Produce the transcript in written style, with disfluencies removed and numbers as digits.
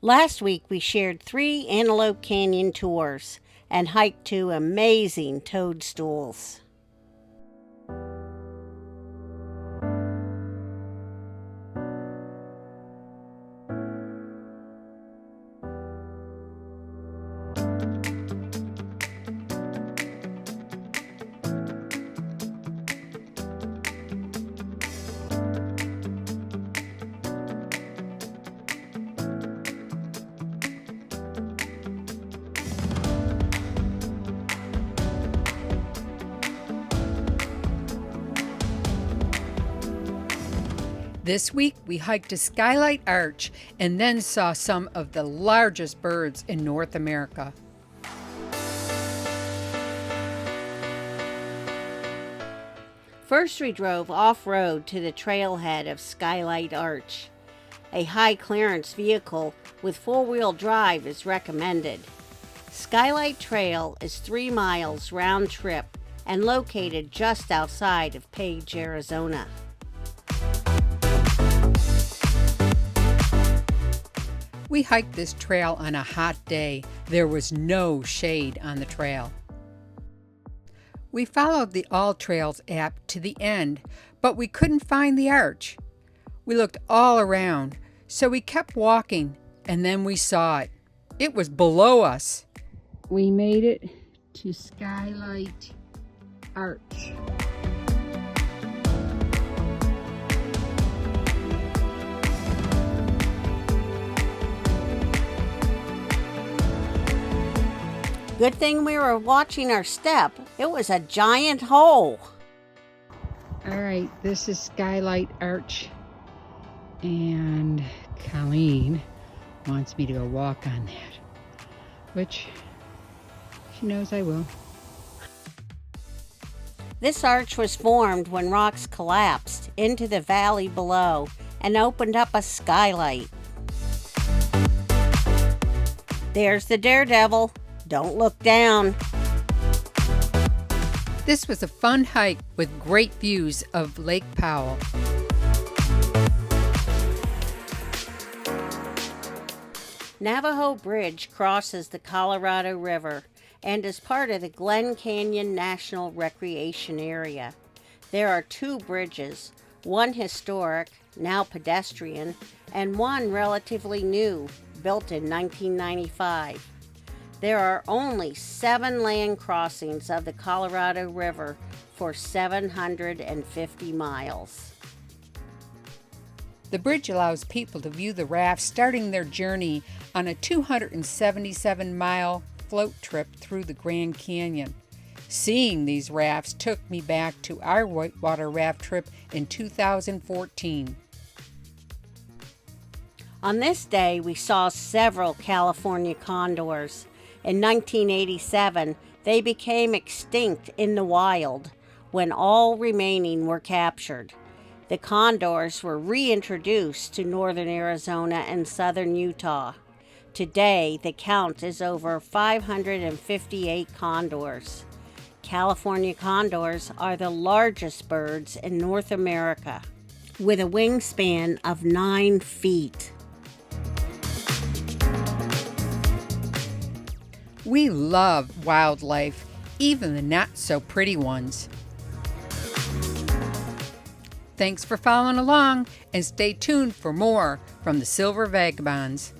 Last week we shared 3 Antelope Canyon tours and hiked to amazing toadstools. This week, we hiked to Skylight Arch and then saw some of the largest birds in North America. First we drove off-road to the trailhead of Skylight Arch. A high-clearance vehicle with 4-wheel drive is recommended. Skylight Trail is 3 miles round trip and located just outside of Page, Arizona. We hiked this trail on a hot day. There was no shade on the trail. We followed the All Trails app to the end, but we couldn't find the arch. We looked all around, so we kept walking, and then we saw it. It was below us. We made it to Skylight Arch. Good thing we were watching our step. It was a giant hole. All right, this is Skylight Arch, and Colleen wants me to go walk on that, which she knows I will. This arch was formed when rocks collapsed into the valley below and opened up a skylight. There's the daredevil. Don't look down. This was a fun hike with great views of Lake Powell. Navajo Bridge crosses the Colorado River and is part of the Grand Canyon National Recreation Area. There are 2 bridges, one historic, now pedestrian, and one relatively new, built in 1995. There are only 7 land crossings of the Colorado River for 750 miles. The bridge allows people to view the rafts starting their journey on a 277-mile float trip through the Grand Canyon. Seeing these rafts took me back to our whitewater raft trip in 2014. On this day, we saw several California condors. In 1987, they became extinct in the wild when all remaining were captured. The condors were reintroduced to northern Arizona and southern Utah. Today, the count is over 558 condors. California condors are the largest birds in North America, with a wingspan of 9 feet. We love wildlife, even the not-so-pretty ones. Thanks for following along, and stay tuned for more from the Silver Vagabonds.